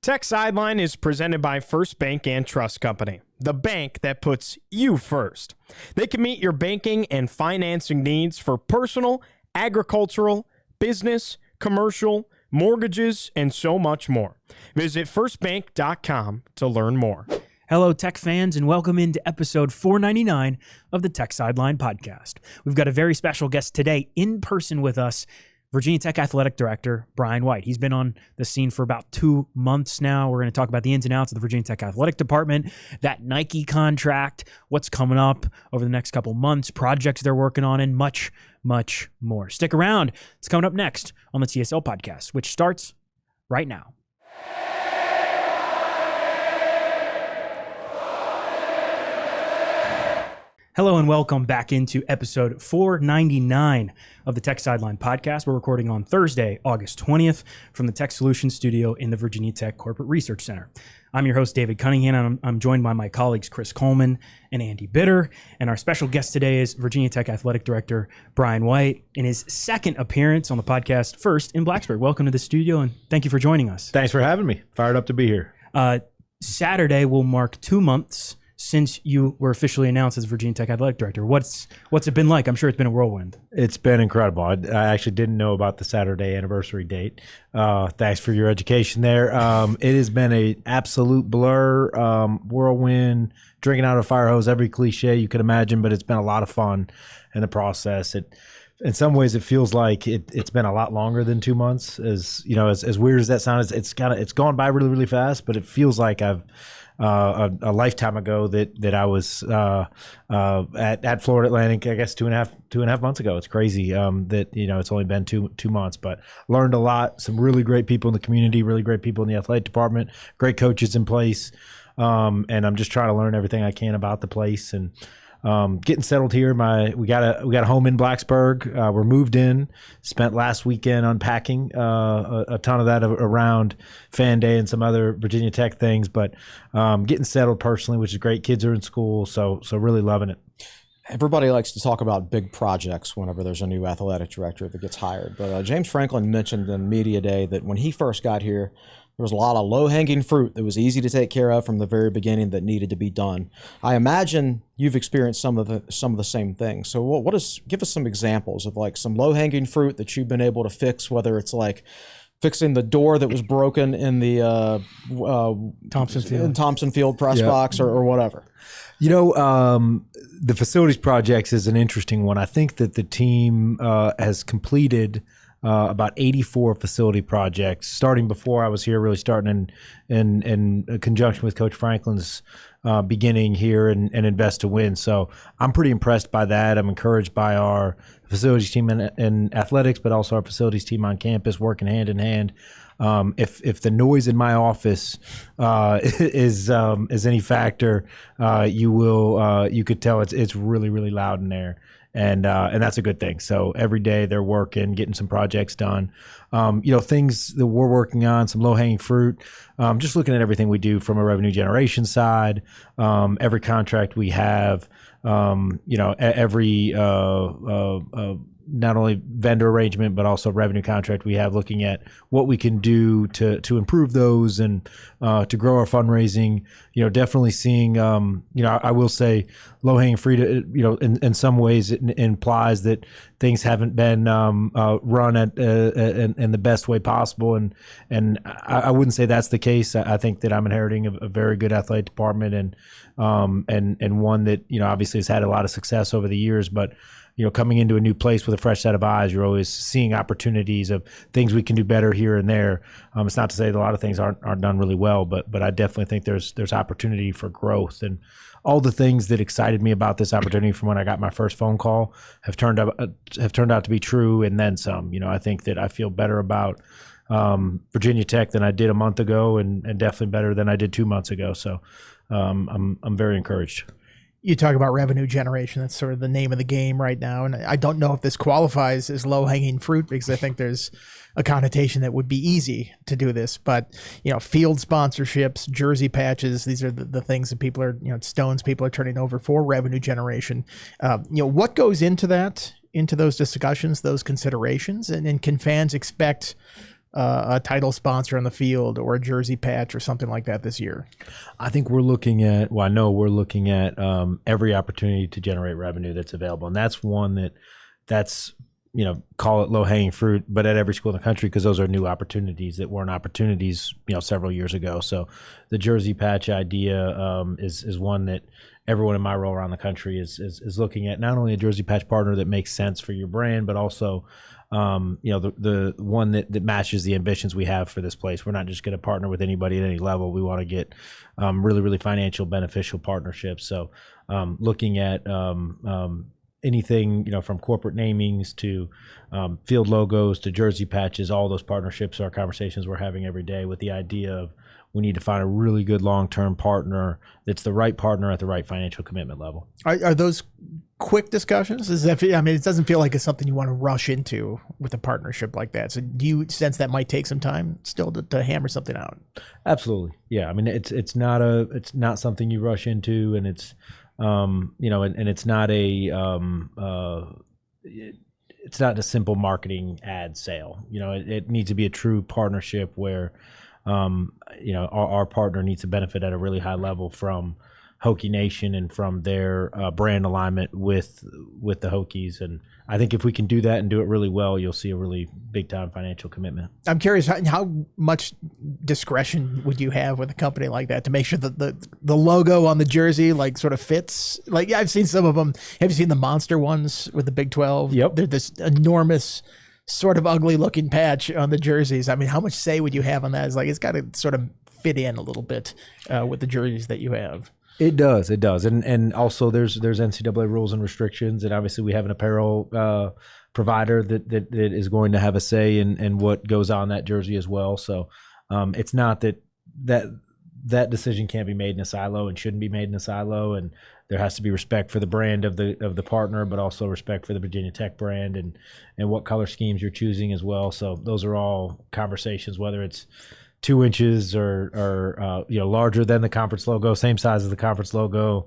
Tech Sideline is presented by First Bank and Trust Company, the bank that puts you first. They can meet your banking and financing needs for personal, agricultural, business, commercial, mortgages, and so much more. Visit firstbank.com to learn more. Hello, Tech fans, and welcome into episode 499 of the Tech Sideline podcast. We've got a very special guest today in person with us, Virginia Tech Athletic Director Brian White. He's been on the scene for about 2 months now. We're going to talk about the ins and outs of the Virginia Tech Athletic Department, that Nike contract, what's coming up over the next couple months, projects they're working on, and much, much more. Stick around. It's coming up next on the TSL podcast, which starts right now. Hello and welcome back into episode 499 of the Tech Sideline podcast. We're recording on Thursday, August 20th from the Tech Solutions studio in the Virginia Tech Corporate Research Center. I'm your host, David Cunningham, and I'm joined by my colleagues Chris Coleman and Andy Bitter. And our special guest today is Virginia Tech Athletic Director Brian White in his second appearance on the podcast, first in Blacksburg. Welcome to the studio and thank you for joining us. Thanks for having me. Fired up to be here. Saturday will mark 2 months since you were officially announced as Virginia Tech Athletic Director. What's it been like? I'm sure it's been a whirlwind. It's been incredible. I actually didn't know about the Saturday anniversary date. Thanks for your education there. It has been an absolute blur, whirlwind, drinking out of a fire hose, every cliche you could imagine, but it's been a lot of fun in the process. In some ways, it feels like it's been a lot longer than 2 months. As weird as that sounds, it's gone by really, really fast, but it feels like I've a lifetime ago that I was at Florida Atlantic, I guess two and a half months ago. It's crazy that it's only been two months, but learned a lot. Some really great people in the community, really great people in the athletic department, great coaches in place, and I'm just trying to learn everything I can about the place and getting settled here. We got a home in Blacksburg. We're moved in. Spent last weekend unpacking a ton of that around Fan Day and some other Virginia Tech things. But getting settled personally, which is great. Kids are in school, so really loving it. Everybody likes to talk about big projects whenever there's a new athletic director that gets hired. But James Franklin mentioned in Media Day that when he first got here, there was a lot of low-hanging fruit that was easy to take care of from the very beginning that needed to be done. I imagine you've experienced some of the same things. So give us some examples of like some low-hanging fruit that you've been able to fix, whether it's like fixing the door that was broken in the Thompson Field press box or whatever. The facilities projects is an interesting one. I think that the team has completed about 84 facility projects, starting before I was here, really starting in conjunction with Coach Franklin's beginning here and Invest to Win. So I'm pretty impressed by that. I'm encouraged by our facilities team in athletics, but also our facilities team on campus working hand in hand. If the noise in my office is any factor, you could tell it's really, really loud in there. And that's a good thing. So every day they're working, getting some projects done. Things that we're working on, some low-hanging fruit. Just looking at everything we do from a revenue generation side, every contract we have, every not only vendor arrangement, but also revenue contract we have, looking at what we can do to improve those and to grow our fundraising. Definitely seeing, I will say low-hanging fruit, in some ways it implies that things haven't been run in the best way possible. And I wouldn't say that's the case. I think that I'm inheriting a very good athletic department and one that, obviously has had a lot of success over the years, but coming into a new place with a fresh set of eyes, you're always seeing opportunities of things we can do better here and there. It's not to say that a lot of things aren't done really well, but I definitely think there's opportunity for growth. And all the things that excited me about this opportunity from when I got my first phone call have turned out to be true, and then some. I think that I feel better about Virginia Tech than I did a month ago, and definitely better than I did 2 months ago. So I'm very encouraged. You talk about revenue generation. That's sort of the name of the game right now. And I don't know if this qualifies as low-hanging fruit, because I think there's a connotation that would be easy to do this. But, field sponsorships, jersey patches, these are the things that people are, stones people are turning over for revenue generation. What goes into that, into those discussions, those considerations? And can fans expect a title sponsor on the field or a jersey patch or something like that this year? I think we're looking at, well, I know we're looking at every opportunity to generate revenue that's available. And that's one that's, call it low hanging fruit, but at every school in the country, because those are new opportunities that weren't opportunities, several years ago. So the jersey patch idea is one that everyone in my role around the country is looking at. Not only a jersey patch partner that makes sense for your brand, but also the one that matches the ambitions we have for this place. We're not just going to partner with anybody at any level. We want to get really, really financial beneficial partnerships. So looking at anything, from corporate namings to field logos to jersey patches, all those partnerships are conversations we're having every day with the idea of we need to find a really good long-term partner that's the right partner at the right financial commitment level. Are those quick discussions? It doesn't feel like it's something you want to rush into with a partnership like that. So do you sense that might take some time still to hammer something out? Absolutely. Yeah. I mean, it's not something you rush into, and it's, and it's not it's not a simple marketing ad sale. It needs to be a true partnership where, our partner needs to benefit at a really high level from Hokie Nation and from their brand alignment with the Hokies. And I think if we can do that and do it really well, you'll see a really big time financial commitment. I'm curious, how much discretion would you have with a company like that to make sure that the logo on the jersey sort of fits? I've seen some of them. Have you seen the monster ones with the Big 12? Yep. They're this enormous, sort of ugly looking patch on the jerseys. I mean, how much say would you have on that? It's got to sort of fit in a little bit with the jerseys that you have. It does. And also there's NCAA rules and restrictions, and obviously we have an apparel provider that is going to have a say in what goes on that jersey as well. So it's not that decision can't be made in a silo and shouldn't be made in a silo, and there has to be respect for the brand of the partner, but also respect for the Virginia Tech brand and what color schemes you're choosing as well. So those are all conversations, whether it's 2 inches or larger than the conference logo, same size as the conference logo,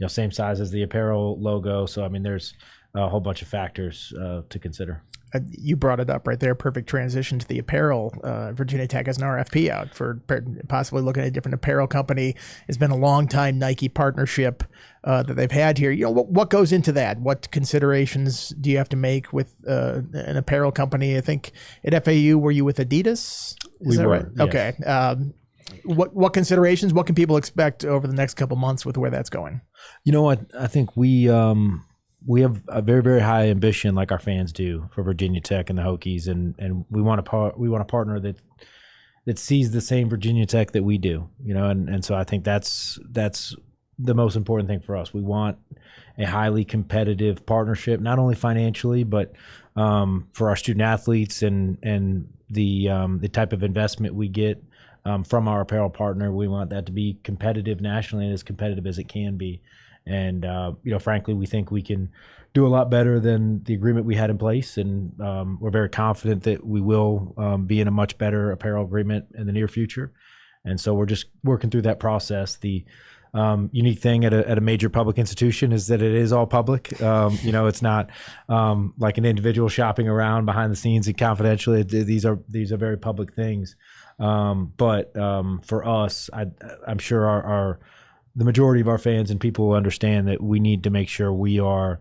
same size as the apparel logo. So I mean, there's a whole bunch of factors to consider. You brought it up right there. Perfect transition to the apparel. Virginia Tech has an RFP out for possibly looking at a different apparel company. It's been a long time Nike partnership that they've had here. What goes into that? What considerations do you have to make with an apparel company? I think at FAU, were you with Adidas? Is that right? Yes. Okay. What considerations? What can people expect over the next couple months with where that's going? You know what? I think we have a very, very high ambition, like our fans do, for Virginia Tech and the Hokies, and we want a partner that sees the same Virginia Tech that we do, and so I think that's the most important thing for us. We want a highly competitive partnership, not only financially, but for our student athletes and the type of investment we get from our apparel partner. We want that to be competitive nationally and as competitive as it can be. And, frankly, we think we can do a lot better than the agreement we had in place. And we're very confident that we will be in a much better apparel agreement in the near future. And so we're just working through that process. The unique thing at a major public institution is that it is all public. It's not like an individual shopping around behind the scenes and confidentially. These are very public things. But for us, I'm sure the majority of our fans and people will understand that we need to make sure we are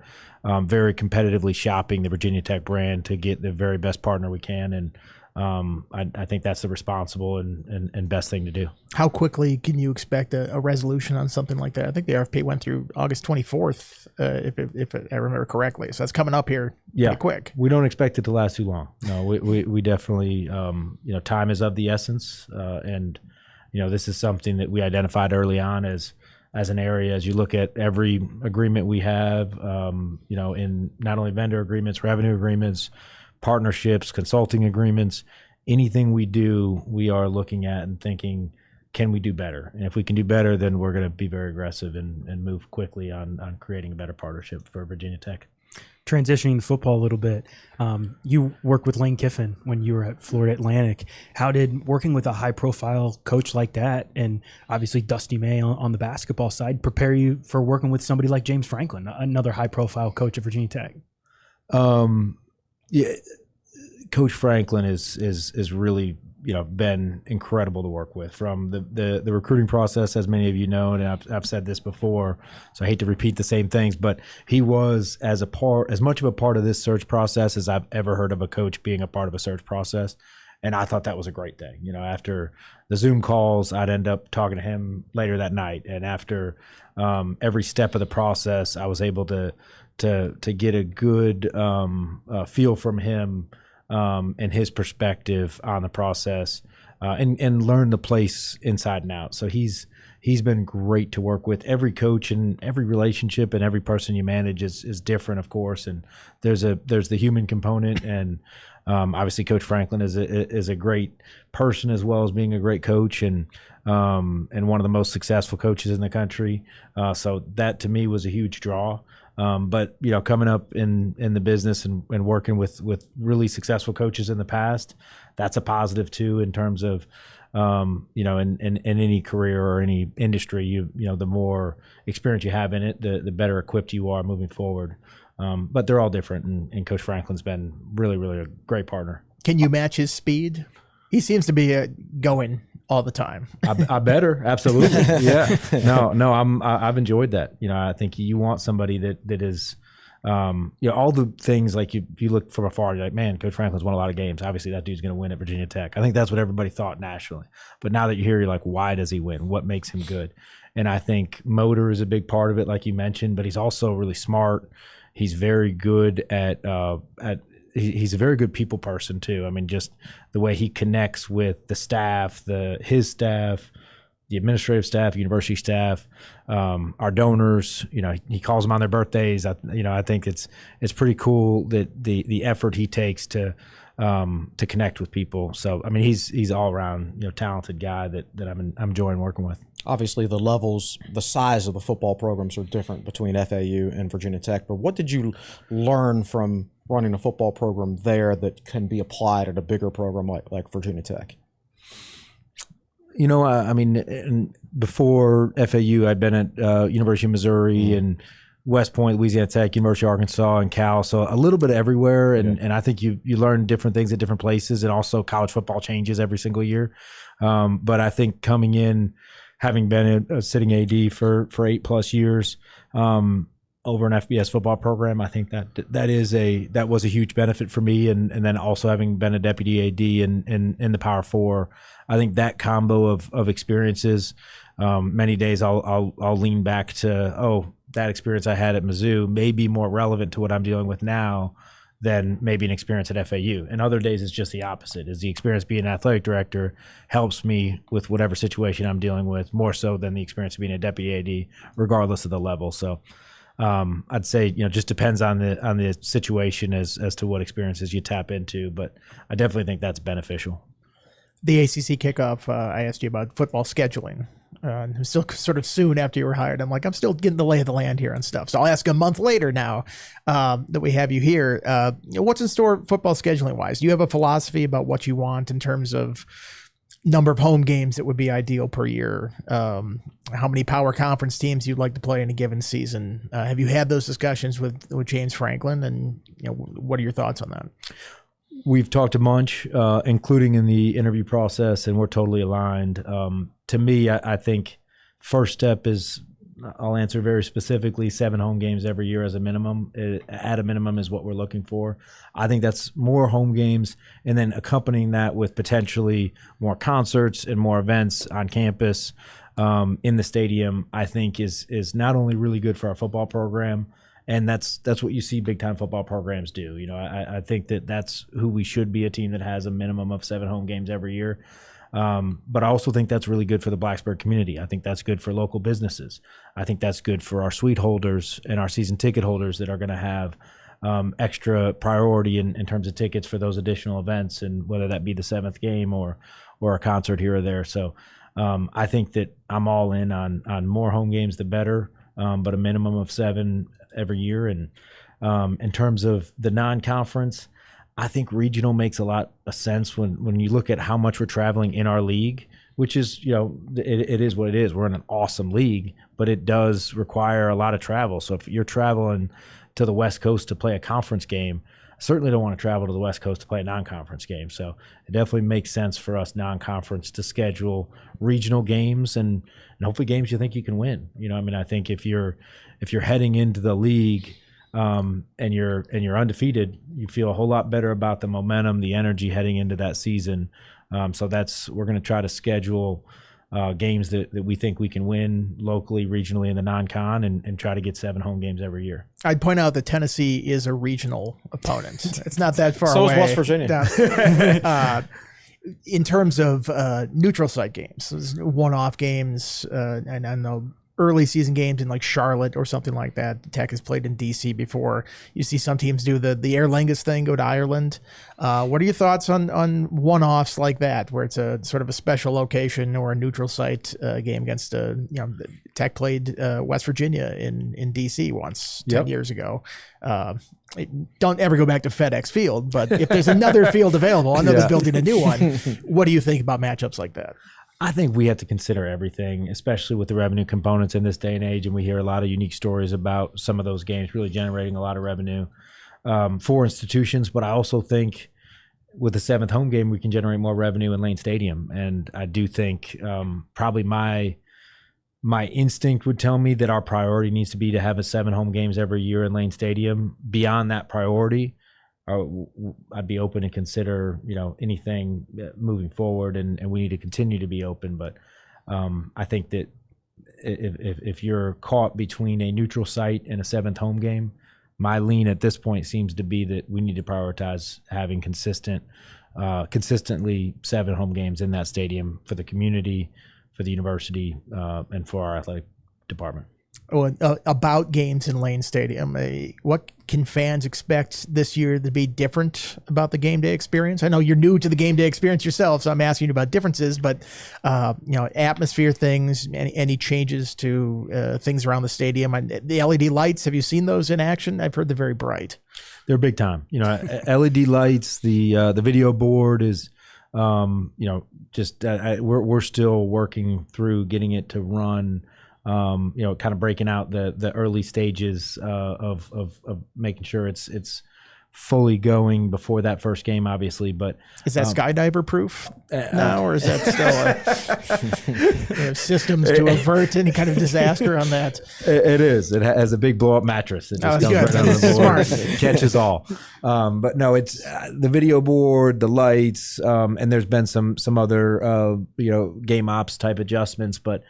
very competitively shopping the Virginia Tech brand to get the very best partner we can. And I think that's the responsible and best thing to do. How quickly can you expect a resolution on something like that? I think the RFP went through August 24th, if I remember correctly. So that's coming up here pretty quick. We don't expect it to last too long. No, we definitely, time is of the essence. And this is something that we identified early on as an area. As you look at every agreement we have, in not only vendor agreements, revenue agreements, partnerships, consulting agreements, anything we do, we are looking at and thinking, can we do better? And if we can do better, then we're going to be very aggressive and move quickly on creating a better partnership for Virginia Tech. Transitioning to football a little bit, you worked with Lane Kiffin when you were at Florida Atlantic. How did working with a high-profile coach like that, and obviously Dusty May on the basketball side, prepare you for working with somebody like James Franklin, another high-profile coach at Virginia Tech? Coach Franklin is really been incredible to work with from the recruiting process, as many of you know, and I've said this before, so I hate to repeat the same things, but he was as much of a part of this search process as I've ever heard of a coach being a part of a search process. And I thought that was a great thing. After the Zoom calls, I'd end up talking to him later that night. And after every step of the process, I was able to get a good feel from him and his perspective on the process and learn the place inside and out. So he's been great to work with. Every coach and every relationship and every person you manage is different, of course. And there's the human component, and obviously Coach Franklin is a great person as well as being a great coach and one of the most successful coaches in the country. So that to me was a huge draw. But coming up in the business and working with really successful coaches in the past, that's a positive too in terms of in any career or any industry. The more experience you have in it, the better equipped you are moving forward. But they're all different, and Coach Franklin's been really, really a great partner. Can you match his speed? He seems to be going all the time. I better, absolutely. Yeah. No, I've enjoyed that. I think you want somebody that is, all the things like you look from afar, you're like, man, Coach Franklin's won a lot of games. Obviously that dude's going to win at Virginia Tech. I think that's what everybody thought nationally. But now that you're here, you're like, why does he win? What makes him good? And I think motor is a big part of it, like you mentioned, but he's also really smart. He's very good he's a very good people person too. I mean, just the way he connects with the staff, his staff, the administrative staff, university staff, our donors. He calls them on their birthdays. I think it's pretty cool that the effort he takes to connect with people. So I mean, he's all around talented guy that I'm enjoying working with. Obviously, the size of the football programs are different between FAU and Virginia Tech. But what did you learn from running a football program there that can be applied at a bigger program like Virginia Tech? I mean, before FAU, I'd been at University of Missouri and West Point, Louisiana Tech, University of Arkansas, and Cal. So a little bit everywhere. And I think you learn different things at different places. And also college football changes every single year. But I think coming in, having been a sitting AD for 8+ years over an FBS football program, I think that was a huge benefit for me. And then also having been a deputy AD in the Power Four, I think that combo of experiences, many days I'll lean back to, that experience I had at Mizzou may be more relevant to what I'm dealing with now than maybe an experience at FAU. And other days it's just the opposite. Is the experience being an athletic director helps me with whatever situation I'm dealing with more so than the experience of being a deputy AD, regardless of the level. So I'd say just depends on the situation as to what experiences you tap into. But I definitely think that's beneficial. The ACC kickoff, I asked you about football scheduling. Still sort of soon after you were hired. I'm like, I'm still getting the lay of the land here and stuff. So I'll ask a month later now that we have you here. What's in store football scheduling wise? Do you have a philosophy about what you want in terms of number of home games that would be ideal per year? How many power conference teams you'd like to play in a given season? Have you had those discussions with James Franklin? And what are your thoughts on that? We've talked a bunch, including in the interview process, and we're totally aligned. To me, I think first step is, I'll answer very specifically, 7 home games every year as a minimum. At a minimum is what we're looking for. I think that's more home games, and then accompanying that with potentially more concerts and more events on campus in the stadium, I think is not only really good for our football program, and that's what you see big time football programs do. I think that's who we should be, a team that has a minimum of 7 home games every year. But I also think that's really good for the Blacksburg community. I think that's good for local businesses. I think that's good for our suite holders and our season ticket holders that are going to have extra priority in terms of tickets for those additional events, and whether that be the 7th game or a concert here or there. So I think that I'm all in on more home games, the better, but a minimum of 7 every year. And in terms of the non-conference, I think regional makes a lot of sense when you look at how much we're traveling in our league, which is, it is what it is. We're in an awesome league, but it does require a lot of travel. So if you're traveling to the West Coast to play a conference game, certainly don't want to travel to the West Coast to play a non-conference game. So it definitely makes sense for us non-conference to schedule regional games and hopefully games you think you can win. I mean, I think if you're heading into the league and you're undefeated, you feel a whole lot better about the momentum, the energy heading into that season. So we're going to try to schedule games that we think we can win locally, regionally in the non-con and try to get 7 home games every year. I'd point out that Tennessee is a regional opponent. It's not that far So away. is West Virginia. In terms of neutral site games, one-off games, and I know early season games in like Charlotte or something like that. Tech has played in DC before. You see some teams do the Aer Lingus thing, go to Ireland. What are your thoughts on one-offs like that, where it's a sort of a special location or a neutral site game against Tech played West Virginia in DC once 10 years ago. Don't ever go back to FedEx Field, but if there's another field available, I know they're building a new one. What do you think about matchups like that? I think we have to consider everything, especially with the revenue components in this day and age. And we hear a lot of unique stories about some of those games really generating a lot of revenue for institutions. But I also think with the 7th home game, we can generate more revenue in Lane Stadium. And I do think probably my instinct would tell me that our priority needs to be to have 7 home games every year in Lane Stadium. Beyond that priority, I'd be open to consider, anything moving forward, and we need to continue to be open. But I think that if you're caught between a neutral site and a 7th home game, my lean at this point seems to be that we need to prioritize having consistently 7 home games in that stadium for the community, for the university, and for our athletic department. About games in Lane Stadium, what can fans expect this year to be different about the game day experience? I know you're new to the game day experience yourself, so I'm asking you about differences, but atmosphere things, any changes to things around the stadium, and the LED lights, have you seen those in action? I've heard they're very bright. They're big time. LED lights, the video board is we're still working through getting it to run. Kind of breaking out the early stages of making sure it's fully going before that first game, obviously. But is that skydiver proof now, or is that still systems to avert any kind of disaster on that? It is. It has a big blow up mattress. It just comes right on the board. It catches all. But no, it's the video board, the lights, and there's been some other game ops type adjustments, but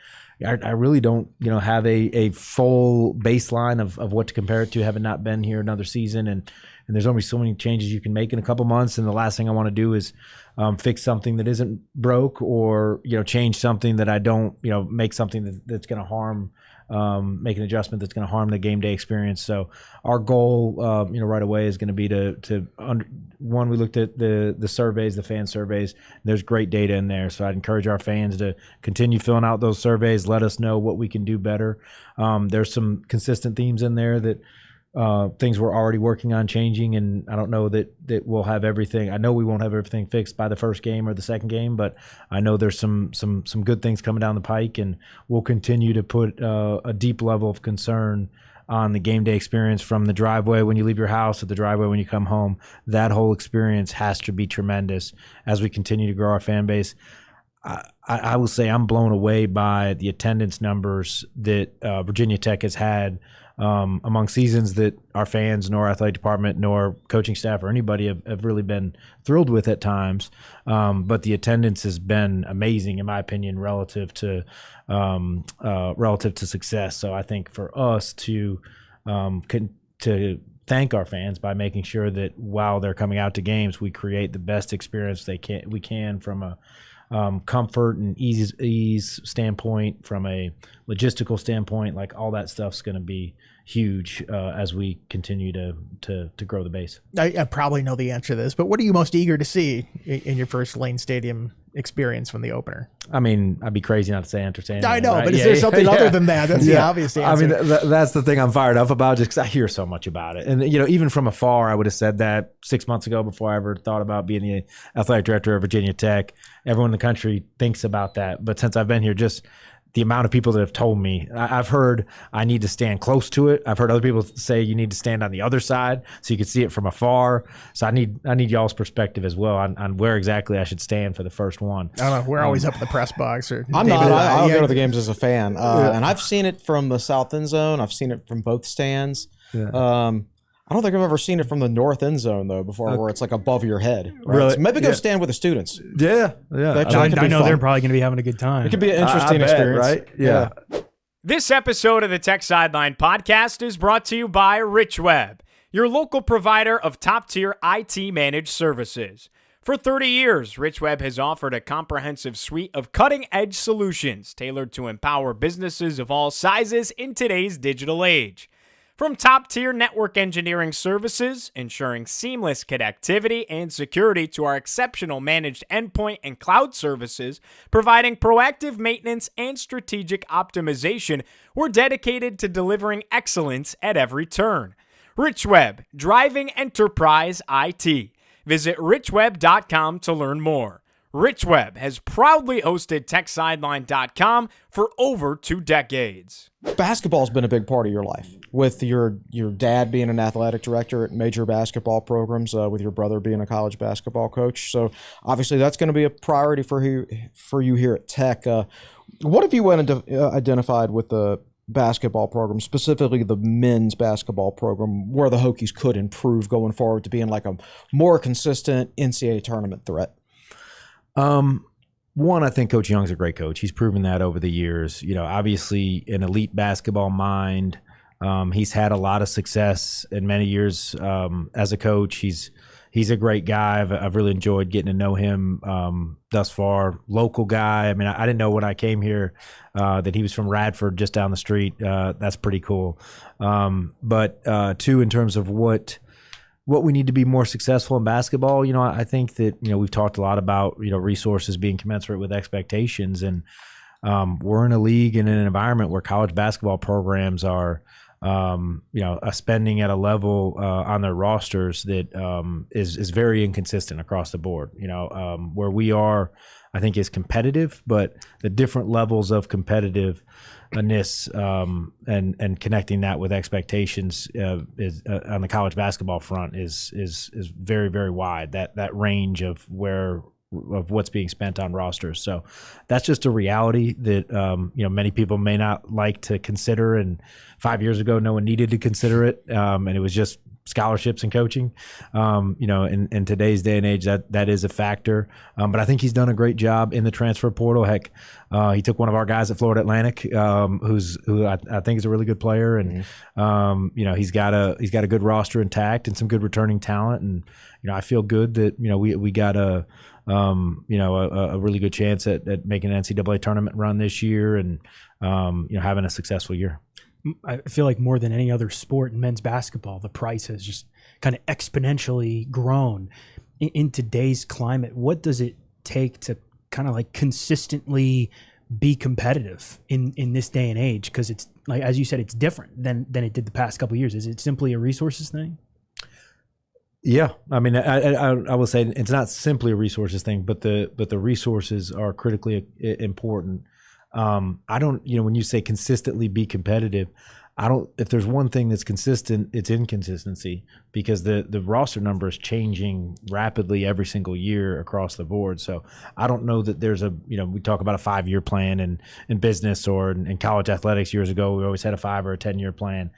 I really don't, have a full baseline of what to compare it to, having not been here another season. And there's only so many changes you can make in a couple months. And the last thing I want to do is fix something that isn't broke, or, change something that I don't, make something that's going to harm, make an adjustment that's going to harm the game day experience. So our goal, right away is going to be one, we looked at the surveys, the fan surveys. There's great data in there. So I'd encourage our fans to continue filling out those surveys. Let us know what we can do better. There's some consistent themes in there that things we're already working on changing, and I don't know that we'll have everything. I know we won't have everything fixed by the first game or the second game, but I know there's some good things coming down the pike, and we'll continue to put a deep level of concern on the game day experience, from the driveway when you leave your house to the driveway when you come home. That whole experience has to be tremendous as we continue to grow our fan base. I will say I'm blown away by the attendance numbers that Virginia Tech has had among seasons that our fans, nor athletic department, nor coaching staff, or anybody have really been thrilled with at times. But the attendance has been amazing, in my opinion, relative to success. So I think for us to thank our fans by making sure that while they're coming out to games, we create the best experience we can from a comfort and ease standpoint, from a logistical standpoint. Like, all that stuff's going to be huge as we continue to grow the base. I probably know the answer to this, but what are you most eager to see in your first Lane Stadium experience from the opener? I mean, I'd be crazy not to say entertainment. I know, right? but is there something other than that? That's the obvious answer. I mean, that's the thing I'm fired up about, just because I hear so much about it. And, even from afar, I would have said that 6 months ago before I ever thought about being the athletic director of Virginia Tech. Everyone in the country thinks about that. But since I've been here, just the amount of people that have told me, I've heard I need to stand close to it. I've heard other people say you need to stand on the other side so you can see it from afar. So I need y'all's perspective as well on where exactly I should stand for the first one. I don't know. We're always up in the press box. Or I'm David not. and I'll yeah. go to the games as a fan, and I've seen it from the south end zone. I've seen it from both stands. Yeah. I don't think I've ever seen it from the north end zone though before, where it's like above your head. Right? Really? So maybe go Yeah. stand with the students. Yeah. That I could be know fun. they're probably going to be having a good time. It could be an interesting I bet, experience, right? Yeah. This episode of the Tech Sideline podcast is brought to you by RichWeb, your local provider of top-tier IT managed services. For 30 years, RichWeb has offered a comprehensive suite of cutting-edge solutions tailored to empower businesses of all sizes in today's digital age. From top-tier network engineering services, ensuring seamless connectivity and security, to our exceptional managed endpoint and cloud services, providing proactive maintenance and strategic optimization, we're dedicated to delivering excellence at every turn. RichWeb, driving enterprise IT. Visit richweb.com to learn more. RichWeb has proudly hosted TechSideline.com for over 2 decades. Basketball's been a big part of your life, with your dad being an athletic director at major basketball programs, with your brother being a college basketball coach. So obviously that's going to be a priority for you here at Tech. What have you identified with the basketball program, specifically the men's basketball program, where the Hokies could improve going forward to being like a more consistent NCAA tournament threat? One, I think Coach Young's a great coach. He's proven that over the years. You know, obviously an elite basketball mind. He's had a lot of success in many years as a coach. He's a great guy. I've really enjoyed getting to know him thus far. Local guy. I mean, I didn't know when I came here that he was from Radford, just down the street. That's pretty cool. But two, in terms of what we need to be more successful in basketball, you know, I think that, you know, we've talked a lot about, you know, resources being commensurate with expectations. And we're in a league and in an environment where college basketball programs are, you know, spending at a level on their rosters that is very inconsistent across the board. You know, where we are, I think, is competitive, but the different levels of competitiveness and connecting that with expectations is on the college basketball front is very, very wide. That range of what's being spent on rosters. So that's just a reality that you know, many people may not like to consider. And 5 years ago, no one needed to consider it, and it was just scholarships and coaching. You know, in today's day and age, that is a factor. But I think he's done a great job in the transfer portal. Heck, he took one of our guys at Florida Atlantic, who I think is a really good player, and you know, he's got a good roster intact and some good returning talent. And you know, I feel good that, you know, we got a really good chance at making an NCAA tournament run this year, and you know, having a successful year. I feel like more than any other sport in men's basketball, the price has just kind of exponentially grown. In today's climate, what does it take to kind of like consistently be competitive in this day and age? Because it's like, as you said, it's different than it did the past couple of years. Is it simply a resources thing? Yeah, I mean, I will say it's not simply a resources thing, but the resources are critically important. I don't, you know, when you say consistently be competitive, if there's one thing that's consistent, it's inconsistency, because the roster number is changing rapidly every single year across the board. So I don't know that there's you know, we talk about a 5-year plan in business or in college athletics. Years ago, we always had a 5 or a 10-year plan.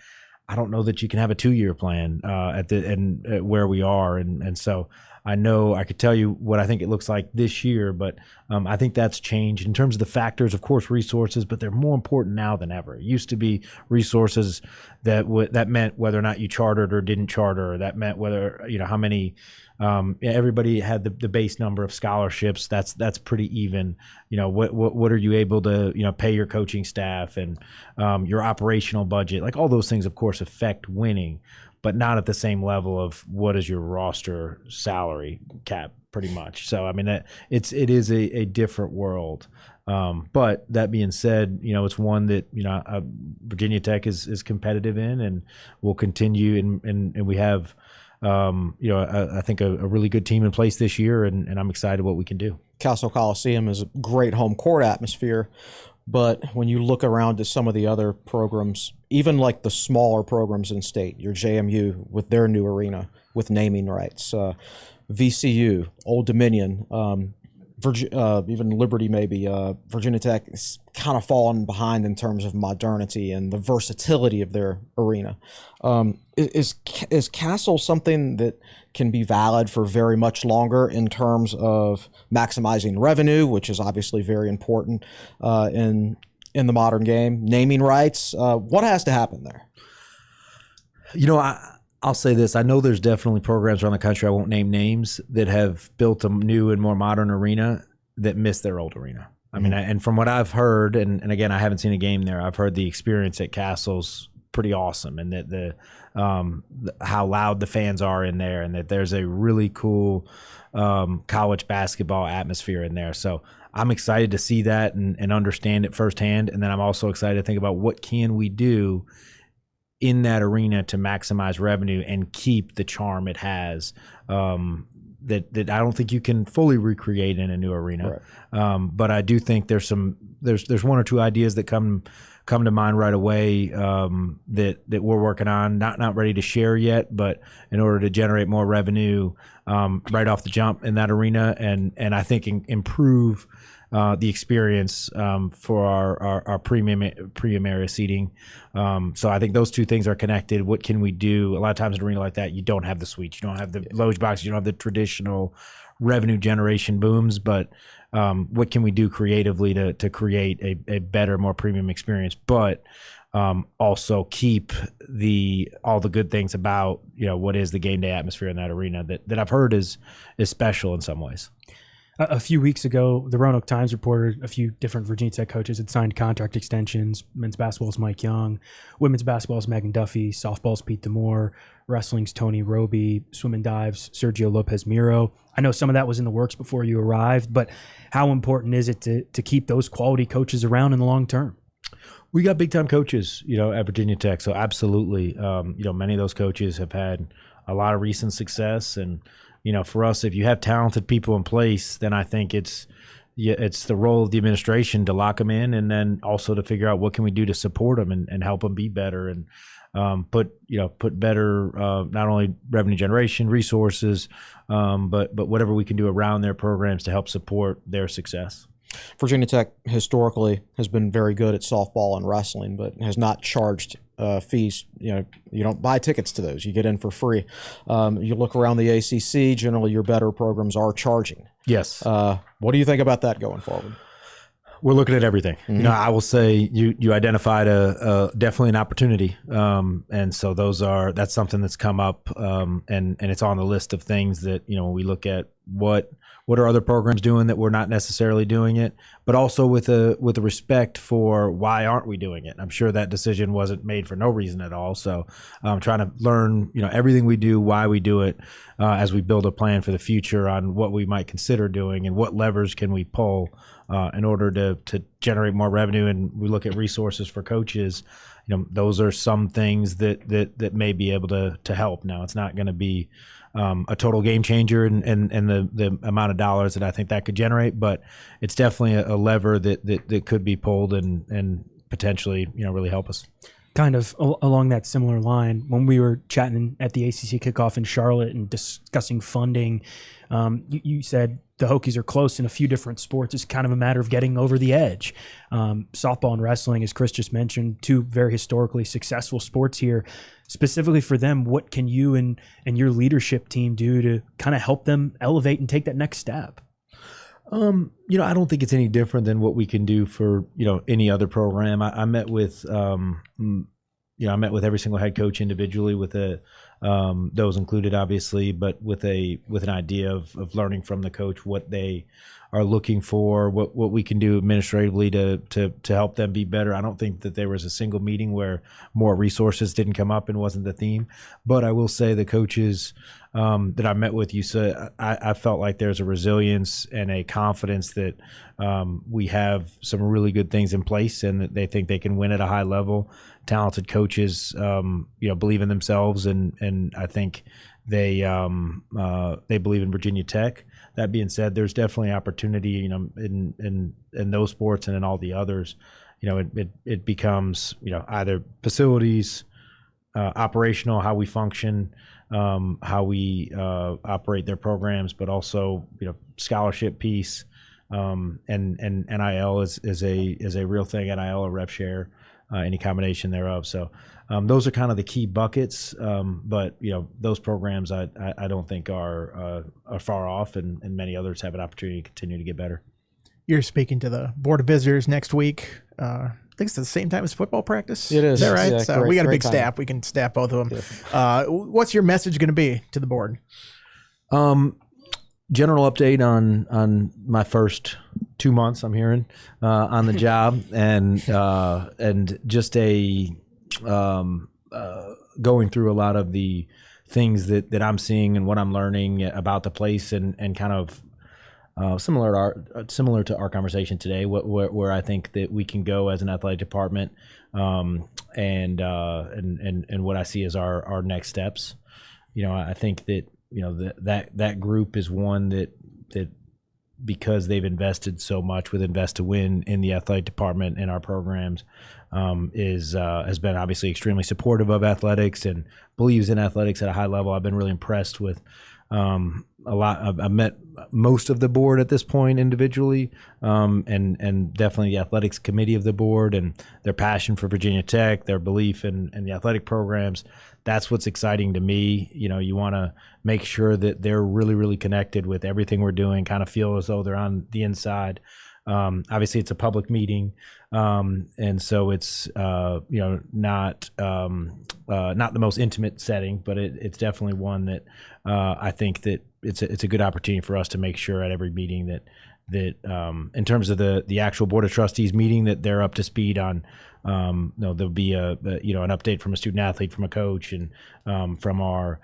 I don't know that you can have a 2-year plan at where we are. And so I know I could tell you what I think it looks like this year, but I think that's changed in terms of the factors. Of course, resources, but they're more important now than ever. It used to be resources that meant whether or not you chartered or didn't charter, or that meant whether, you know, how many. Everybody had the base number of scholarships. That's pretty even. You know, what are you able to, you know, pay your coaching staff, and your operational budget. Like, all those things, of course, affect winning, but not at the same level of what is your roster salary cap, pretty much. So I mean, it is a different world. But that being said, you know, it's one that, you know, Virginia Tech is competitive in, and will continue, and we have. You know, I think a really good team in place this year, and I'm excited what we can do. Castle Coliseum is a great home court atmosphere. But when you look around at some of the other programs, even like the smaller programs in state, your JMU with their new arena with naming rights, VCU, Old Dominion, even Liberty, maybe Virginia Tech is kind of fallen behind in terms of modernity and the versatility of their arena. Is Castle something that can be valid for very much longer in terms of maximizing revenue, which is obviously very important in the modern game? Naming rights, what has to happen there? I'll say this. I know there's definitely programs around the country, I won't name names, that have built a new and more modern arena that miss their old arena. I mean, and from what I've heard, and again, I haven't seen a game there, I've heard the experience at Castle's pretty awesome, and that how loud the fans are in there, and that there's a really cool college basketball atmosphere in there. So I'm excited to see that and understand it firsthand. And then I'm also excited to think about what can we do in that arena to maximize revenue and keep the charm it has, that I don't think you can fully recreate in a new arena. Right. But I do think there's one or two ideas that come to mind right away, that we're working on, not ready to share yet, but in order to generate more revenue right off the jump in that arena, and I think improve the experience for our premium area seating. So I think those two things are connected. What can we do? A lot of times in an arena like that, you don't have the suites, you don't have the loge boxes, you don't have the traditional revenue generation booms, but what can we do creatively to create a better, more premium experience, but also keep all the good things about what is the game day atmosphere in that arena that I've heard is special in some ways. A few weeks ago, the Roanoke Times reported a few different Virginia Tech coaches had signed contract extensions. Men's basketball's Mike Young, women's basketball's Megan Duffy, softball's Pete Demore, wrestling's Tony Roby, swim and dives Sergio Lopez Miro. I know some of that was in the works before you arrived, but how important is it to keep those quality coaches around in the long term? We got big time coaches, at Virginia Tech, so absolutely. Many of those coaches have had a lot of recent success, and for us, if you have talented people in place, then I think it's the role of the administration to lock them in, and then also to figure out what can we do to support them and help them be better, and put better not only revenue generation resources, but whatever we can do around their programs to help support their success. Virginia Tech historically has been very good at softball and wrestling, but has not charged fees. You don't buy tickets to those; you get in for free. You look around the ACC; generally, your better programs are charging. Yes. What do you think about that going forward? We're looking at everything. Mm-hmm. I will say you identified definitely an opportunity, and so that's something that's come up, and it's on the list of things that when we look at what are other programs doing that we're not necessarily doing it, but also with a respect for why aren't we doing it. I'm sure that decision wasn't made for no reason at all. So I'm trying to learn everything we do, why we do it, as we build a plan for the future on what we might consider doing and what levers can we pull in order to generate more revenue. And we look at resources for coaches. Those are some things that may be able to help. Now, it's not going to be a total game changer and the amount of dollars that I think that could generate, but it's definitely a lever that could be pulled and potentially really help us. Kind of along that similar line, when we were chatting at the ACC kickoff in Charlotte and discussing funding, you said the Hokies are close in a few different sports. It's kind of a matter of getting over the edge. Softball and wrestling, as Chris just mentioned, two very historically successful sports here. Specifically for them, what can you and your leadership team do to kind of help them elevate and take that next step? I don't think it's any different than what we can do for, any other program. I met with, every single head coach individually with those included, obviously, but with an idea of learning from the coach what they are looking for, what we can do administratively to help them be better. I don't think that there was a single meeting where more resources didn't come up and wasn't the theme. But I will say the coaches that I met with, you said, I felt like there's a resilience and a confidence that we have some really good things in place and that they think they can win at a high level. Talented coaches, believe in themselves, and I think they believe in Virginia Tech. that being said, there's definitely opportunity, you know, in those sports and in all the others. You know, it becomes, you know, either facilities, operational, how we function, how we operate their programs, but also, you know, scholarship piece, and NIL is a real thing. NIL or rev share, any combination thereof. So those are kind of the key buckets. But you know, those programs I don't think are far off, and many others have an opportunity to continue to get better. You're speaking to the Board of Visitors next week. I think it's at the same time as football practice. It is. Is that right? Yeah, So great- we got a great big timing. staff. We can staff both of them. What's your message going to be to the board? General update on my first 2 months I'm hearing on the job, and just going through a lot of the things that I'm seeing and what I'm learning about the place, and kind of similar to our conversation today, where I think that we can go as an athletic department, and what I see as our next steps. You know, I think that, you know, that group is one that because they've invested so much with Invest to Win in the athletic department and our programs, has been obviously extremely supportive of athletics and believes in athletics at a high level. I've been really impressed with a lot. I've met most of the board at this point individually, and definitely the athletics committee of the board, and their passion for Virginia Tech, their belief in the athletic programs. That's what's exciting to me. You know, you want to make sure that they're really, really connected with everything we're doing, kind of feel as though they're on the inside. Obviously it's a public meeting. And so it's, you know, not the most intimate setting, but it's definitely one that, I think that it's a good opportunity for us to make sure at every meeting that in terms of the actual Board of Trustees meeting, that they're up to speed on, there'll be an update from a student athlete, from a coach, and from our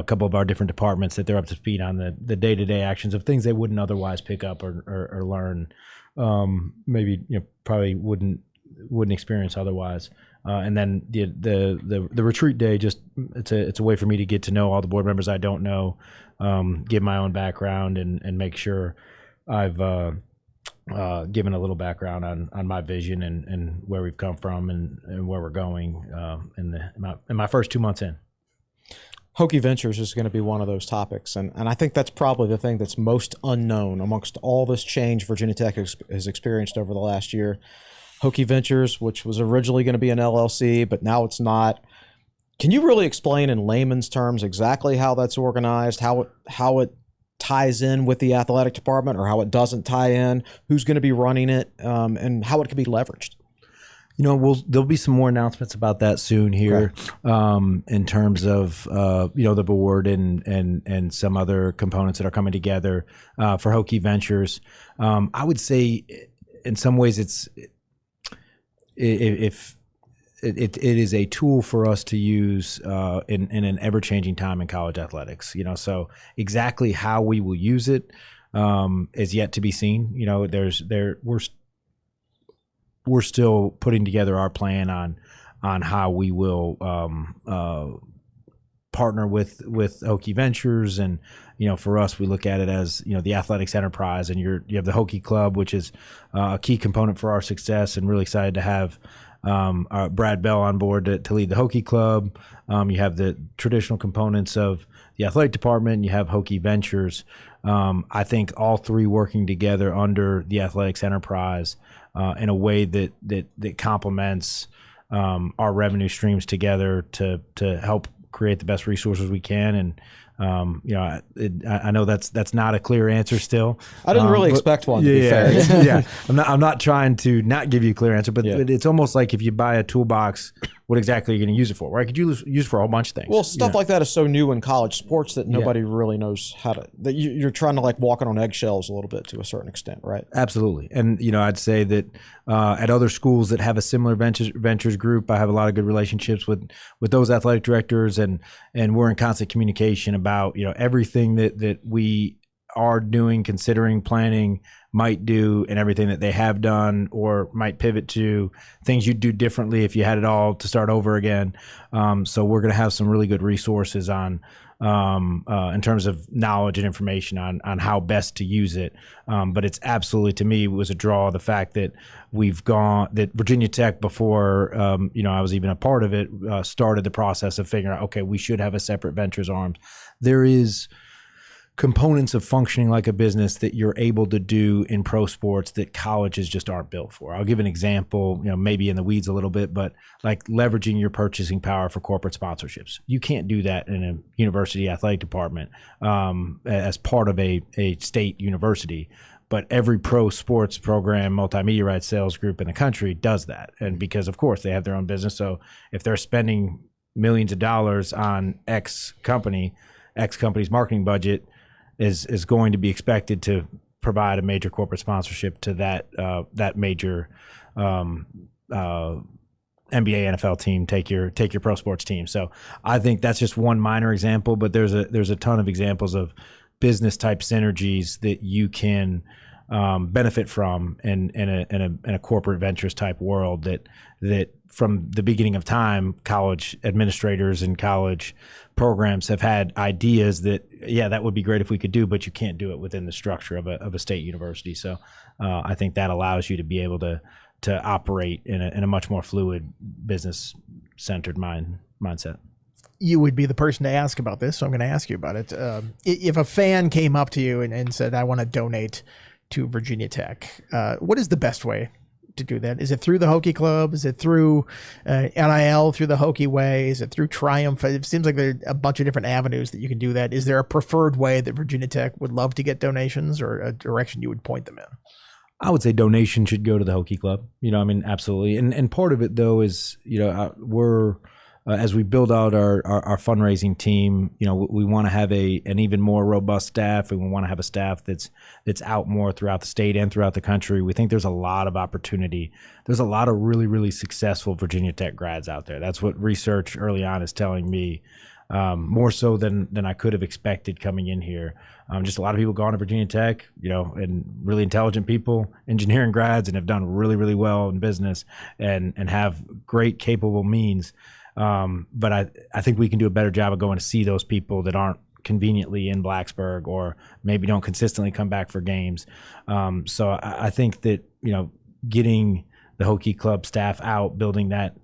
couple of our different departments, that they're up to speed on the day-to-day actions of things they wouldn't otherwise pick up or learn, maybe, you know, probably wouldn't experience otherwise. And then the retreat day, just it's a way for me to get to know all the board members I don't know, give my own background, and make sure I've given a little background on my vision and where we've come from and where we're going in my first 2 months in. Hokie Ventures is going to be one of those topics, and I think that's probably the thing that's most unknown amongst all this change Virginia Tech has experienced over the last year. Hokie Ventures, which was originally going to be an LLC, but now it's not. Can you really explain in layman's terms exactly how that's organized, how it ties in with the athletic department, or how it doesn't tie in, who's going to be running it, and how it can be leveraged? You know, there'll be some more announcements about that soon here, in terms of the board and some other components that are coming together for Hokie Ventures. I would say, in some ways, it is a tool for us to use in an ever-changing time in college athletics. You know, so exactly how we will use it is yet to be seen. You know, we're still putting together our plan on how we will partner with Hokie Ventures. And, you know, for us, we look at it as, you know, the athletics enterprise, and you have the Hokie Club, which is a key component for our success, and really excited to have Brad Bell on board to lead the Hokie Club. You have the traditional components of the athletic department, and you have Hokie Ventures. I think all three working together under the athletics enterprise in a way that complements our revenue streams together to help create the best resources we can. And I know that's not a clear answer still. I didn't really expect one, to be fair. Yeah. I'm not trying to not give you a clear answer, but it's almost like if you buy a toolbox, what exactly are you going to use it for, right? Could you use it for a whole bunch of things? Well, stuff like that is so new in college sports that nobody really knows how to. That you're trying to like walking on eggshells a little bit to a certain extent, right? Absolutely. And you know, I'd say that at other schools that have a similar ventures group, I have a lot of good relationships with those athletic directors, and we're in constant communication about, you know, everything that we are doing, considering, planning, might do, and everything that they have done or might pivot to, things you'd do differently if you had it all to start over again. So we're going to have some really good resources on in terms of knowledge and information on how best to use it. But it's absolutely, to me, was a draw, the fact that that Virginia Tech, before I was even a part of it, started the process of figuring out, okay, we should have a separate ventures arm. There is components of functioning like a business that you're able to do in pro sports that colleges just aren't built for. I'll give an example, maybe in the weeds a little bit, but like leveraging your purchasing power for corporate sponsorships. You can't do that in a university athletic department as part of a state university. But every pro sports program, multimedia rights sales group in the country does that. And because, of course, they have their own business. So if they're spending millions of dollars on X company's marketing budget, is going to be expected to provide a major corporate sponsorship to that major NBA, NFL team, take your pro sports team. So I think that's just one minor example, but there's a ton of examples of business type synergies that you can benefit from in a corporate ventures type world that from the beginning of time, college administrators and college programs have had ideas that, that would be great if we could do, but you can't do it within the structure of a state university. So I think that allows you to be able to operate in a much more fluid, business centered mindset. You would be the person to ask about this, so I'm going to ask you about it. If a fan came up to you and said, I want to donate to Virginia Tech, what is the best way to do that? Is it through the Hokie Club? Is it through NIL, through the Hokie Way? Is it through Triumph? It seems like there are a bunch of different avenues that you can do that. Is there a preferred way that Virginia Tech would love to get donations, or a direction you would point them in? I would say donation should go to the Hokie Club. Absolutely. And part of it, though, is, we're as we build out our fundraising team, we want to have an even more robust staff. We want to have a staff that's out more throughout the state and throughout the country. We think there's a lot of opportunity. There's a lot of really, really successful Virginia Tech grads out there. That's what research early on is telling me, more so than I could have expected coming in here. Just a lot of people gone to Virginia Tech, and really intelligent people, engineering grads, and have done really, really well in business and have great, capable means. But I think we can do a better job of going to see those people that aren't conveniently in Blacksburg or maybe don't consistently come back for games. So I think that, getting the Hokie Club staff out, building that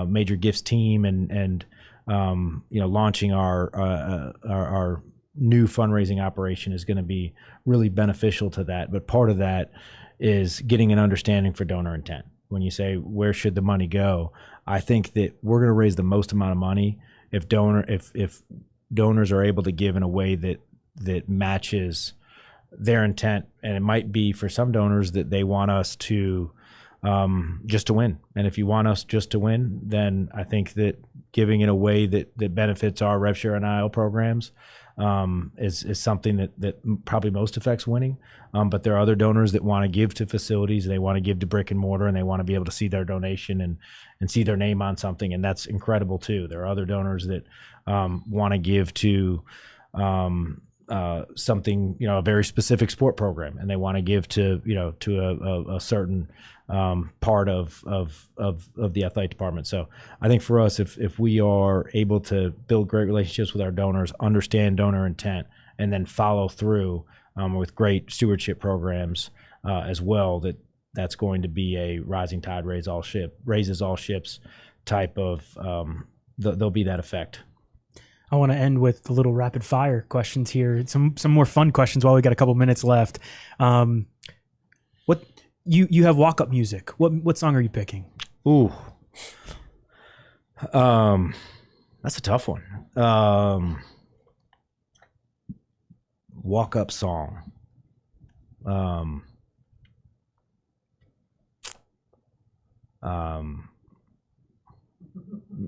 major gifts team and launching our new fundraising operation is going to be really beneficial to that. But part of that is getting an understanding for donor intent. When you say, where should the money go? I think that we're going to raise the most amount of money if donors are able to give in a way that matches their intent. And it might be for some donors that they want us to just to win. And if you want us just to win, then I think that giving in a way that benefits our rev share and NIL programs is something that probably most affects winning. But there are other donors that want to give to facilities, they want to give to brick and mortar, and they want to be able to see their donation and see their name on something, and that's incredible too. There are other donors that want to give to something, a very specific sport program, and they want to give to a certain part of the athletic department. So I think for us, if we are able to build great relationships with our donors, understand donor intent, and then follow through with great stewardship programs as well, that's going to be a rising tide raises all ships type of there'll be that effect. I want to end with a little rapid fire questions here. Some more fun questions while we got a couple minutes left. What you have walk-up music. What song are you picking? Ooh. That's a tough one. Walk-up song.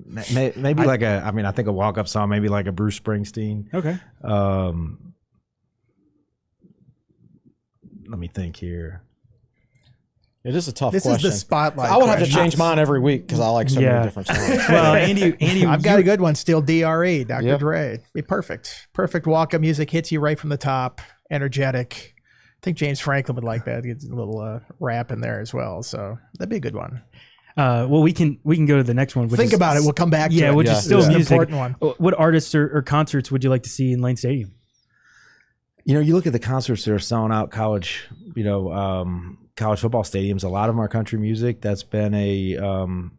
Maybe like I think a walk-up song, maybe like a Bruce Springsteen. Okay. Let me think here. It is a tough This question. is the spotlight. I would have to question. change mine every week because I like so Yeah. many different songs. Well, Andy, I've got a good one still. DRE, Dr. Yep. Dre. Be perfect. Perfect walk-up music, hits you right from the top, energetic. I think James Franklin would like that. Gets a little rap in there as well. So that'd be a good one. well, we can go to the next one. Which Think is, about it. We'll come back to it. which is still It's an music. important one. What artists or concerts would you like to see in Lane Stadium? You know, you look at the concerts that are selling out college college football stadiums. A lot of them are country music. That's been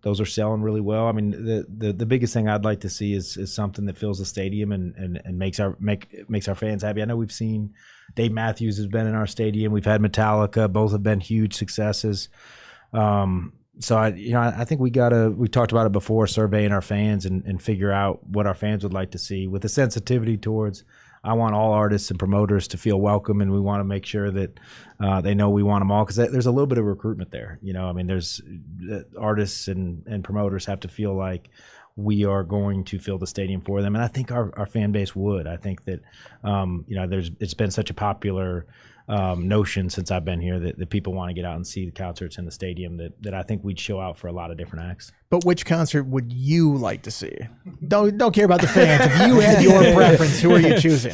those are selling really well. I mean, the biggest thing I'd like to see is something that fills the stadium and makes our fans happy. I know we've seen Dave Matthews has been in our stadium. We've had Metallica. Both have been huge successes. So I think we talked about it before, surveying our fans and figure out what our fans would like to see with a sensitivity towards. I want all artists and promoters to feel welcome, and we want to make sure that they know we want them all, because there's a little bit of recruitment there. You know, I mean, there's artists and promoters have to feel like we are going to fill the stadium for them, and I think our fan base would. I think that it's been such a popular notion since I've been here that people want to get out and see the concerts in the stadium that I think we'd show out for a lot of different acts. But which concert would you like to see? Don't care about the fans. If you had your preference, who are you choosing?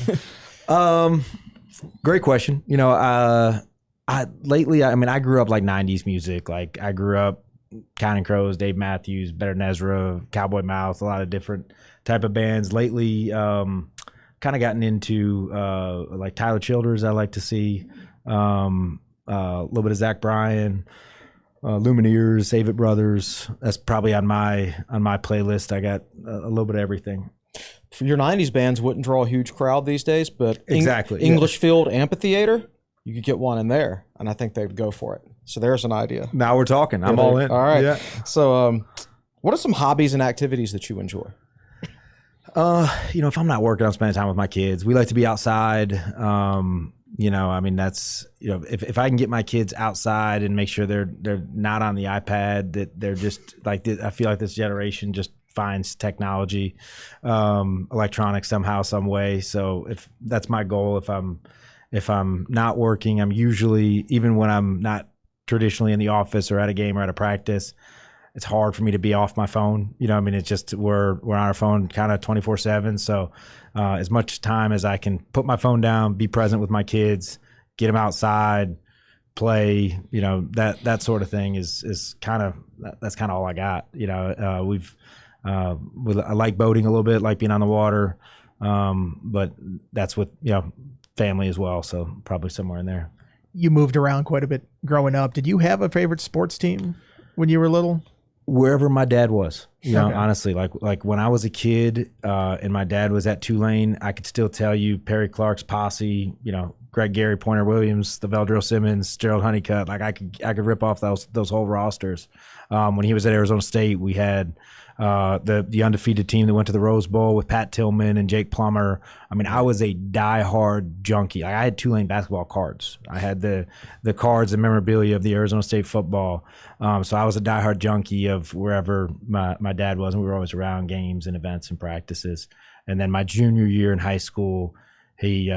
Great question. You know, I grew up like 90s music. Like I grew up Counting Crows, Dave Matthews, Better Than Ezra, Cowboy Mouth, a lot of different type of bands. Lately, kind of gotten into like Tyler Childers. I like to see a little bit of Zach Bryan, Lumineers, Save It Brothers. That's probably on my playlist. I got a little bit of everything. For your 90s bands wouldn't draw a huge crowd these days, but Exactly, yeah. English Field Amphitheater, you could get one in there, and I think they would go for it. So there's an idea. Now we're talking. I'm all in. All right. Yeah. So what are some hobbies and activities that you enjoy? If I'm not working, I'm spending time with my kids. We like to be outside. That's, if I can get my kids outside and make sure they're not on the iPad, that they're just like, I feel like this generation just finds technology, electronics somehow, some way. So if that's my goal, if I'm not working, I'm usually, even when I'm not traditionally in the office or at a game or at a practice, it's hard for me to be off my phone. It's just we're on our phone kind of 24/7. So as much time as I can put my phone down, be present with my kids, get them outside, play, that sort of thing is kind of, that's kind of all I got. I like boating a little bit, like being on the water, but that's with family as well. So probably somewhere in there. You moved around quite a bit growing up. Did you have a favorite sports team when you were little? Wherever my dad was, Okay. honestly, like when I was a kid, and my dad was at Tulane, I could still tell you Perry Clark's posse, Greg Gary, Pointer Williams, the Veldreau Simmons, Gerald Honeycutt. Like I could rip off those whole rosters. When he was at Arizona State, we had the undefeated team that went to the Rose Bowl with Pat Tillman and Jake Plummer. I was a diehard junkie. Like I had Tulane basketball cards. I had the cards and memorabilia of the Arizona State football. So I was a diehard junkie of wherever my dad was, and we were always around games and events and practices. And then my junior year in high school, he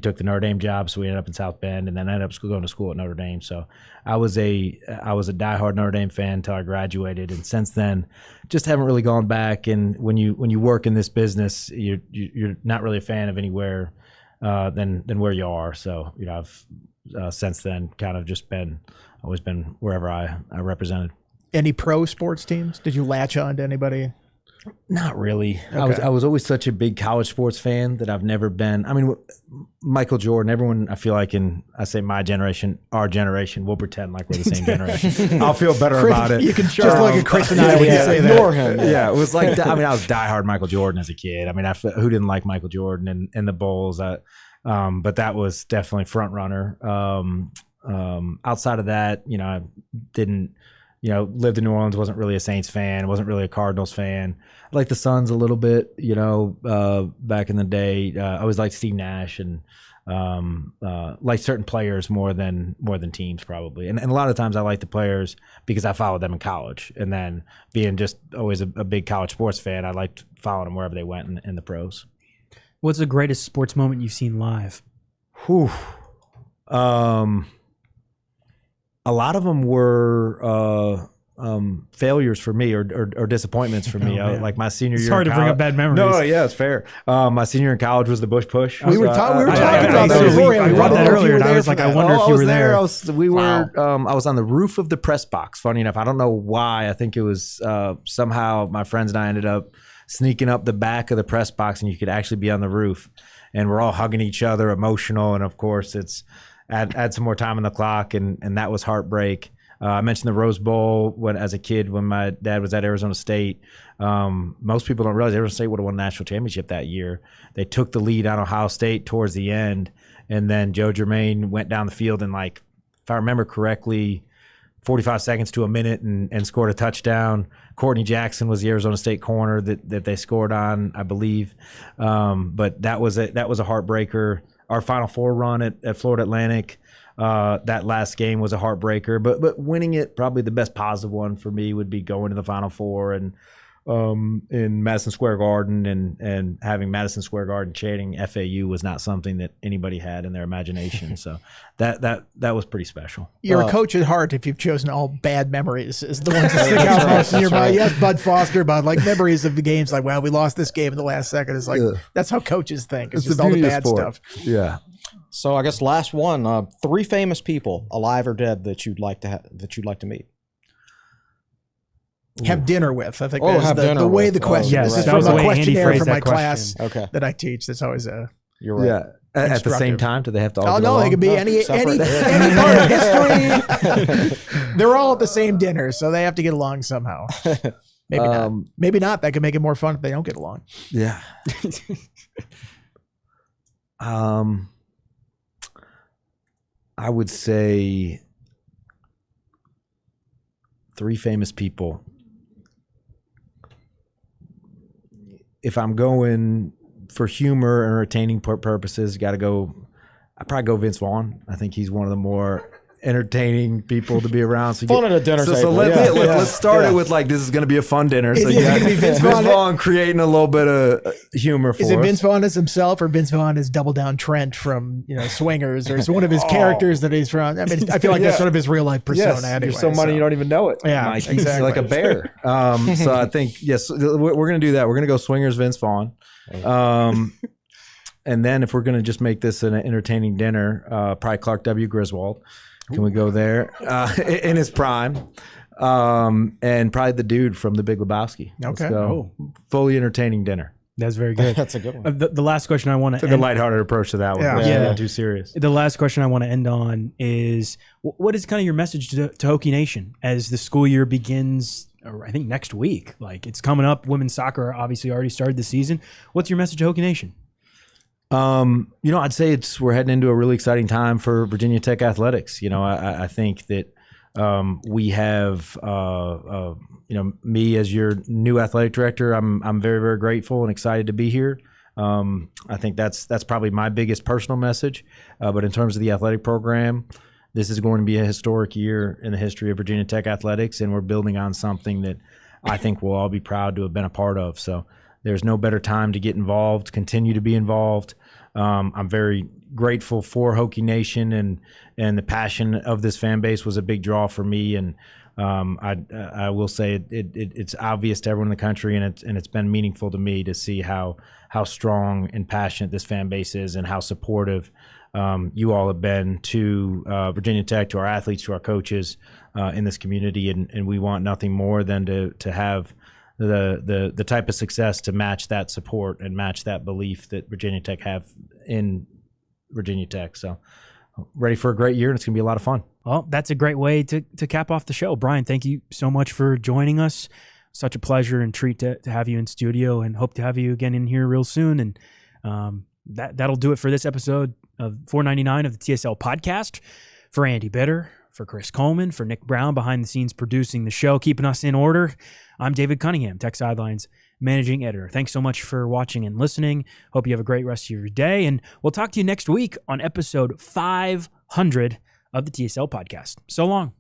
took the Notre Dame job, so we ended up in South Bend, and then I ended up going to school at Notre Dame. So I was a diehard Notre Dame fan until I graduated, and since then, just haven't really gone back. And when you work in this business, you're not really a fan of anywhere than where you are. So I've since then kind of just always been wherever I represented. Any pro sports teams? Did you latch on to anybody? Not really. Okay. I was always such a big college sports fan that I've never been. Michael Jordan, everyone, I feel like I say my generation, our generation, we'll pretend like we're the same generation. I'll feel better about it. You can just look at Chris and I when you say that. Ignore him. Yeah, it was like, I was diehard Michael Jordan as a kid. Who didn't like Michael Jordan and the Bulls? But that was definitely front runner. Outside of that, I didn't, lived in New Orleans, wasn't really a Saints fan, wasn't really a Cardinals fan. I liked the Suns a little bit, back in the day. I always liked Steve Nash and like certain players more than teams probably. And a lot of times I like the players because I followed them in college. And then being just always a big college sports fan, I liked following them wherever they went in the pros. What's the greatest sports moment you've seen live? Whew. A a lot of them were failures for me or disappointments for me. Like my senior year. It's hard to bring up bad memories. No, yeah, it's fair. My senior year in college was the Bush Push. We were talking about I that before. I read that earlier, and I was like, I wonder if you were there. I was on the roof of the press box. Funny enough, I don't know why. I think it was somehow my friends and I ended up sneaking up the back of the press box, and you could actually be on the roof. And we're all hugging each other, emotional, and of course, it's add some more time on the clock, and that was heartbreak. I mentioned the Rose Bowl as a kid when my dad was at Arizona State. Most people don't realize Arizona State would have won a national championship that year. They took the lead on Ohio State towards the end, and then Joe Germain went down the field and, like, if I remember correctly, 45 seconds to a minute and scored a touchdown. Courtney Jackson was the Arizona State corner that they scored on, I believe. But that was a heartbreaker. Our Final Four run at Florida Atlantic, that last game was a heartbreaker. But winning it, probably the best positive one for me would be going to the Final Four and in Madison Square Garden and having Madison Square Garden chanting FAU was not something that anybody had in their imagination. So that was pretty special. You're a coach at heart if you've chosen all bad memories as the ones that stick out most in your mind. Yes, Bud Foster, but like memories of the games like, well, we lost this game in the last second. It's like, that's how coaches think. It's just all the bad stuff. Yeah. So I guess last one, 3 famous people, alive or dead, that you'd like to meet. Have dinner with. I think have that's the way the question. Yes, this is that from was the a way Andy questionnaire phrased from that my question. class that I teach. That's always a. You're right. Yeah. At the same time, do they have to all Oh get no, along? they could be any part of history. They're all at the same dinner, so they have to get along somehow. Maybe not. Maybe not. That could make it more fun if they don't get along. Yeah. I would say 3 famous people. If I'm going for humor and entertaining purposes, got to go. I'd probably go Vince Vaughn. I think he's one of the more entertaining people to be around. So Fun at a dinner table. So let's start it with, like, this is going to be a fun dinner. So you got Vince Vaughn creating a little bit of humor for us. Is it Vince Vaughn as himself or Vince Vaughn as Double Down Trent from Swingers, or is one of his characters that he's from? I mean, I feel like that's sort of his real life persona. Yes, anyway, you're so money you don't even know it. Yeah, Mike. exactly. You're like a bear. So I think yes, we're going to do that. We're going to go Swingers Vince Vaughn. And then if we're going to just make this an entertaining dinner, probably Clark W. Griswold. Can we go there in his prime? And probably the dude from The Big Lebowski. Let's go. Fully entertaining dinner. That's very good. That's a good one. The last question I want to Took a lighthearted approach to that one. Yeah. Not too serious. The last question I want to end on is, what is kind of your message to Hokie Nation as the school year begins? Or I think next week. Like, it's coming up. Women's soccer obviously already started the season. What's your message to Hokie Nation? I'd say we're heading into a really exciting time for Virginia Tech athletics. I think that we have me as your new athletic director. I'm very, very grateful and excited to be here. I think that's probably my biggest personal message. But in terms of the athletic program, this is going to be a historic year in the history of Virginia Tech athletics, and we're building on something that I think we'll all be proud to have been a part of. So there's no better time to get involved, continue to be involved. I'm very grateful for Hokie Nation, and the passion of this fan base was a big draw for me. And I will say it's obvious to everyone in the country, and it's been meaningful to me to see how strong and passionate this fan base is, and how supportive you all have been to Virginia Tech, to our athletes, to our coaches in this community. And we want nothing more than to have the type of success to match that support and match that belief that Virginia Tech have in Virginia Tech. So ready for a great year, and it's going to be a lot of fun. Well, that's a great way to cap off the show. Brian, thank you so much for joining us. Such a pleasure and treat to have you in studio, and hope to have you again in here real soon. And that'll do it for this episode of 499 of the TSL podcast. For Andy Bitter, for Chris Coleman, for Nick Brown behind the scenes producing the show, keeping us in order, I'm David Cunningham, Tech Sideline's managing editor. Thanks so much for watching and listening. Hope you have a great rest of your day, and we'll talk to you next week on episode 500 of the TSL podcast. So long.